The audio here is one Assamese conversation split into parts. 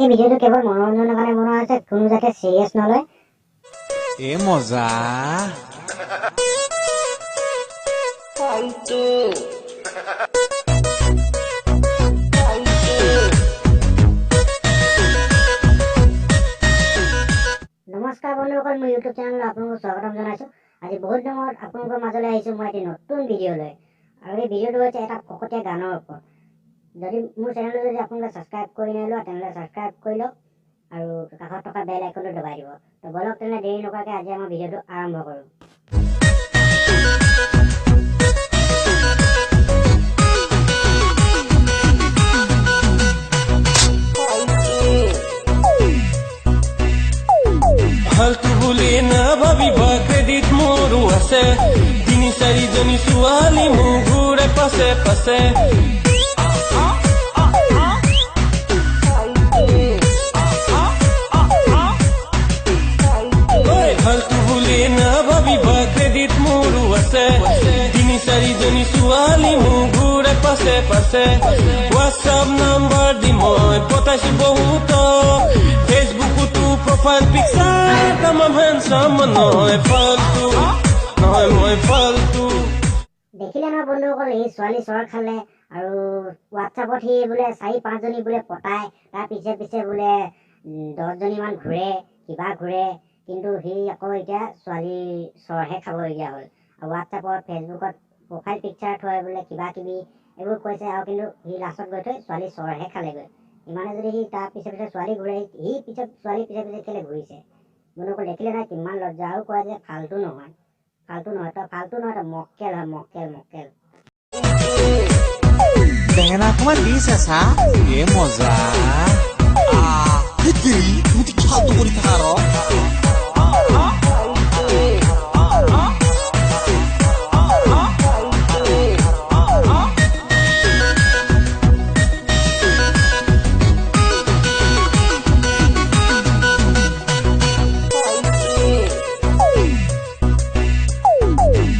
এই ভিডিঅ'টো কেৱল মনোৰঞ্জনৰ কাৰণে বনোৱা হৈছে, কোনো যাতে চিৰিয়াছ নলয়। এ মজা নমস্কাৰ বন্ধুসকল, মোৰ ইউটিউব চেনেলত আপোনালোকক স্বাগতম জনাইছোঁ। আজি বহুত দিনত আপোনালোকৰ মাজলৈ আহিছোঁ মই এটি নতুন ভিডিঅ' লৈ, আৰু এই ভিডিঅ'টো হৈছে এটা ফকতীয়া গানৰ ওপৰত। যদি মোৰ চেনেলটো যদি আপোনালোকে ছাবস্ক্ৰাইব কৰি নলয় তেনেহ'লে ছাবস্ক্ৰাইব কৰি লওক আৰু কাষত থকা বেল আইকনটো দবাই দিব। তো বলক তেনেহ'লে দেৰি নকৰাকৈ আজি আমাৰ ভিডিঅ'টো আৰম্ভ কৰোঁ। ফালতু বুলি নাভাবিবা, ক্ৰেডিট মোৰো আছে। ৩-৪জনী ছোৱালী মোৰ ঘূৰে পাছে পাছে। ফালতু বুলি নাভাবিবা, ক্ৰেডিট মোৰো আছে। ৩-৪জনী ছোৱালী মোৰ ঘূৰে পাছে পাছে। হোৱাটছআপ নাম্বাৰ দি মই পতাইছো বহুতক, ফেচবুকতো প্ৰফাইল পিকচাৰ তামাম হেণ্ডচাম। নহয় ফালতু, নহয় মই ফালতু। দেখিলে নহয় বন্ধুসকল, এই ছোৱালী চৰ খালে আৰু হোৱাটছআপত সি বোলে ৪-৫জনী বোলে পতাই, তাৰ পিছে পিছে বোলে 10জনীমান ঘূৰে, কিবা ঘূৰে, কিন্তু সি আকৌ এতিয়া ছোৱালী চৰহে খাবলগীয়া হ'ল। আৰু হোৱাটছআপত ফেচবুকত প্ৰফাইল পিকচাৰ থৈ বোলে কিবা কিবি এইবোৰ কৈছে, আৰু কিন্তু সি লাষ্টত গৈ থৈ ছোৱালী চৰহে খালেগৈ। ইমানে যদি সি তাৰ পিছে পিছে ছোৱালী ঘূৰে, সি পিছত ছোৱালী পিছে পিছে কেলৈ ঘূৰিছে বন্ধুসকল, দেখিলে নহয় কিমান লজ্জা। আৰু কয় যে ফাল্টু নহয়, ফাল্টু নহয়, তই ফাল্টু নহয়, তই মক্কেল হয়, মক্কেল মক্কেল। বেঙেনা অকমান দিছে চা। এ মজা তুমি কি ফালতু কৰি থাকা আৰু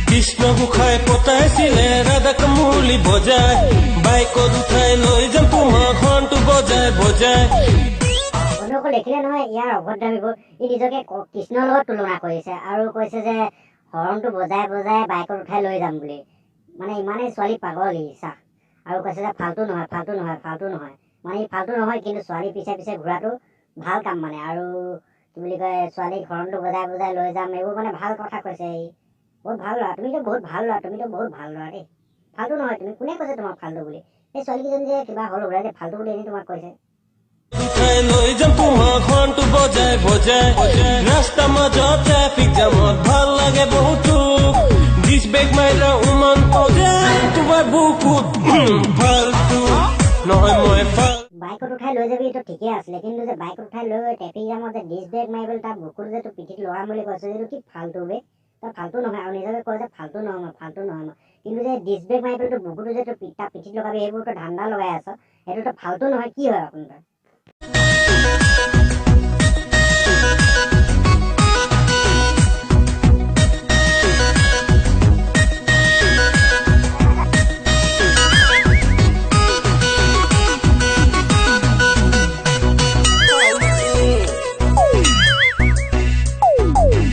কৃষ্ণ গোসাঁই পতাইছিলে ৰাধাক মুৰলি বজাই, বাইকত উঠাই লৈ যাম তোমাক হৰ্ণটো বজাই বজাই। বন্ধুসকল দেখিলে নহয় ইয়াৰ অভদ্ৰামীবোৰ। ই নিজকে কৃষ্ণৰ লগত তুলনা কৰিছে আৰু কৈছে যে হৰণটো বজাই বজাই বাইকত উঠাই লৈ যাম বুলি। মানে ইমানেই ছোৱালী পাগল ই চাহ। আৰু কৈছে যে ফাল্টু নহয়, ফাল্টু নহয়, ফাল্টু নহয়। মানে ই ফাল্টু নহয়, কিন্তু ছোৱালী পিছে পিছে ঘূৰাটো ভাল কাম মানে। আৰু কি বুলি কয়, ছোৱালীক হৰণটো বজাই বজাই লৈ যাম, এইবোৰ মানে ভাল কথা কৈছে ই। বহুত ভাল ল'ৰা, তুমিতো বহুত ভাল ল'ৰা, তুমিতো বহুত ভাল ল'ৰা দেই। ফাল্টু নহয় তুমি, কোনে কৈছে তোমাক ফাল্টু বুলি? এই ছোৱালীকেইজনী যে কিবা হ'ল ওলাই যে ফাল্টু বুলি এনেই তোমাক কৈছে। উঠাই লৈ যাম তোমাক হৰ্ণটো বজাই বজাই। ৰাস্তা মাজত ট্ৰেফিক জামত ভাল লাগে বহুতো, দিছ বেগ মাইৰা উমান পজাই তোমাৰ বুকুত ফালতু। নহয় মই বাইকত উঠাই লৈ যাবি এইটো ঠিকে আছিলে, কিন্তু যে বাইকত উঠাই লৈ ট্ৰেফিক জামত যে ডিছ ব্ৰেক মাৰিবলৈ তাৰ বুকুত যে তোৰ পিঠিত লগাম বুলি কৈছে, এইটো কি ফাল্টু বে? তই ফাল্টু নহয়, আৰু নিজকে কয় যে ফাল্টু নহয় মই, ফাল্টু নহয় মই, কিন্তু যে ডিছ ব্ৰেক মাৰি পেলাই তোৰ বুকুটো যে তোৰ তাৰ পিঠিত লগাবি, সেইবোৰ তই ধান্দা লগাই আছ, সেইটোতো ফাল্টু নহয়। কি হয় আপোনাৰ?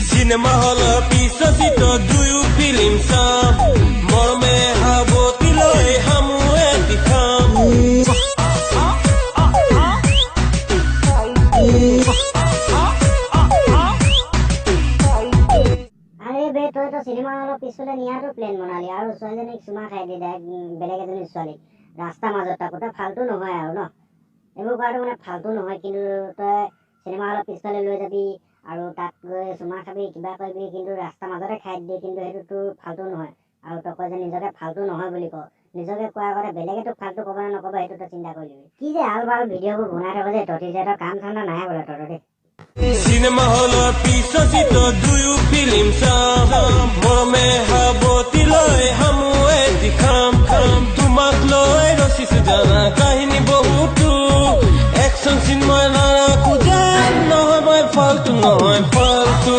চিনেমা হলৰ পিছত চিটত দুয়ো ফিল্ম চাম, মৰমে সাৱতি লৈ সামুৱে দিখাম। আৰে বে, তইতো চিনেমা হলৰ পিছফালে নিয়াটো প্লেন বনালি আৰু ছোৱালীজনীক চুমা খাই দি বেলেগ এজনী ছোৱালীক ৰাস্তাৰ মাজত থাকোঁ, তই ফাল্টু নহয় আৰু ন? এইবোৰ কৰাটো মানে ফাল্টু নহয়, কিন্তু তই চিনেমা হলৰ পিছফালে লৈ যাবি আৰু তাত গৈ চুমা খাবি, কিবা কৰিবি, কিন্তু ৰাস্তাৰ মাজতে খাই দিয়ে, কিন্তু সেইটো তোৰ ফাল্টু নহয়। আৰু তই কয় যে নিজকে ফাল্টু নহয় বুলি কওঁ, নিজকে কোৱাৰ আগতে বেলেগে তোক ফাল্টু ক'ব নে নক'ব সেইটো তই চিন্তা কৰি দিবি। কি যে আল বাল ভিডিঅ'বোৰ বনাই থাকো যে তহঁতি যে, তই কাম ঠাণ্ডা নাই বোলে তহঁতৰ দেই। চিনেমা হলৰ পিছত চিটত দুয়ো ফিল্ম চাম, মৰমে সাৱতি লৈ সামুৱে দিখাম। তোমাক লৈ ৰচিছো জানা কাহিনী বহুতো, একচন চিন মই নাৰাখো যেন। নহয় মই ফাল্টু, নহয় ফাল্টু,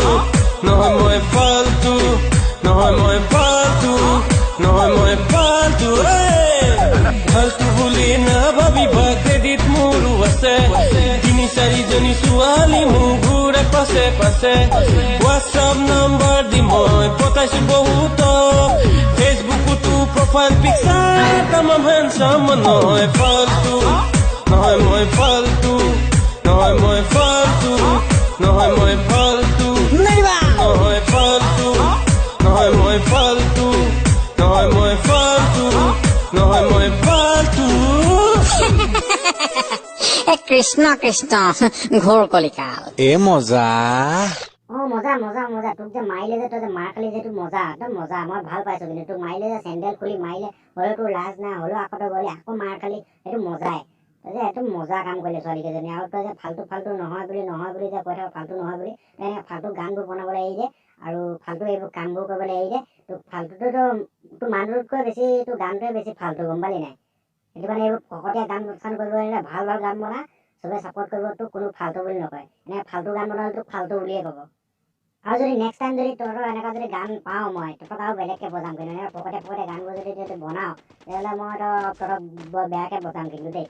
নহয় মই ফাল্টু, নহয় মই ফাল্টু, নহয় মই ফাল্টু। ফাল্টু বুলি নাভাবিবা, ক্ৰেডিট মোৰো আছে। তিনি চাৰিজনী ছোৱালী মোৰ ঘূৰে পাছে পাছে হোৱাটছআপ নাম্বাৰ দি মই পতাইছো বহুতক ফেচবুকতো প্ৰফাইল পিকচাৰ তামাম হেণ্ডচাম নহয় ফাল্টু নহয় মই ফাল্টু নহয় মই ফাল্টু নহয় মই ফাল্টু নহয় ফাল্টু নহয় মই ফাল্টু নহয় মই ফাল্টু নহয় মই ফাল্টু কৃষ্ণ কৃষ্ণ ঘোৰ কলিকাল এ মজা মজা মজা মজা তোক যে মাৰিলে যে তই যে মাৰ খালি যে তোৰ মজা একদম মজা মই ভাল পাইছো কিন্তু তোক মাৰিলে যে চেণ্ডেল খুলি মাৰিলে হ'লেও তোৰ লাজ নাই হ'লেও আকৌ তই গ'লি আকৌ মাৰ খালি সেইটো মজাই তই যে একদম মজা কাম কৰিলি ছোৱালীকেইজনী আৰু তই যে ফাল্টু নহয় বুলি যে কৈ থাক ফাল্টু নহয় বুলি তই এনেকৈ ফাল্টু গানবোৰ বনাবলৈ এৰি দে আৰু ফাল্টু এইবোৰ কামবোৰ কৰিবলৈ এৰি দে তোক ফাল্টুটোতো তোৰ মানুহটোতকৈ বেছি তোৰ গানটোৱে বেছি ফাল্টু গম পালি নাই সেইটো কাৰণে এইবোৰ ফকতীয়া গান চান কৰিব এৰিলে ভাল ভাল গান বনা চবে ছাপোৰ্ট কৰিব তোক কোনো ফাল্টু বুলি নকয় এনেকৈ ফাল্টু গান বনালে তোক ফাল্টু বুলিয়ে ক'ব আৰু যদি নেক্সট টাইম যদি তহঁতৰ এনেকুৱা যদি গান পাওঁ মই তহঁতক আৰু বেলেগকৈ বজাম কিন্তু এনেকৈ ফকতীয়া গানবোৰ যদি তহঁতি বনাওঁ তেতিয়াহ'লে মই তহঁতক বৰ বেয়াকৈ বজাম কিন্তু দেই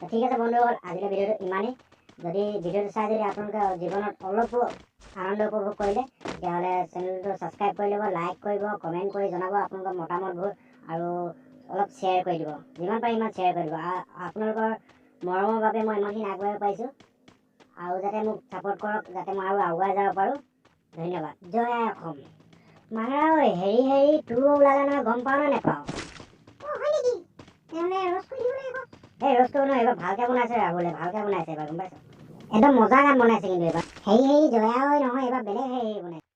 ঠিক আছে বন্ধুসকল আজিলৈ ভিডিঅ'টো ইমানেই যদি ভিডিঅ'টো চাই যদি আপোনালোকে জীৱনত অলপো আনন্দ উপভোগ কৰিলে তেতিয়াহ'লে চেনেলটো ছাবস্ক্ৰাইব কৰি ল'ব লাইক কৰিব কমেণ্ট কৰি জনাব আপোনালোকৰ মতামতবোৰ আৰু অলপ শ্বেয়াৰ কৰি দিব যিমান পাৰে ইমান শ্বেয়াৰ কৰি দিব আপোনালোকৰ মৰমৰ বাবে মই ইমানখিনি আগবাঢ়িব পাৰিছোঁ আৰু যাতে মোক ছাপোৰ্ট কৰক যাতে মই আৰু আগুৱাই যাব পাৰোঁ ধন্যবাদ জয় আই অসম মাৰা ঐ হেৰি তোৰো ওলালে নহয় গম পাওঁ নে নেপাওঁ হয় নেকি তেনেহ'লে ৰ'ষ্ট কৰি দিব লাগিব এই ৰ'ষ্টটো নহয় এইবাৰ ভালকৈ বনাইছে ৰাহুলে ভালকৈ বনাইছে এইবাৰ গম পাইছ একদম মজা গান বনাইছে কিন্তু এইবাৰ হেৰি জয়া ঐ নহয় এইবাৰ বেলেগ হেৰি বনাইছে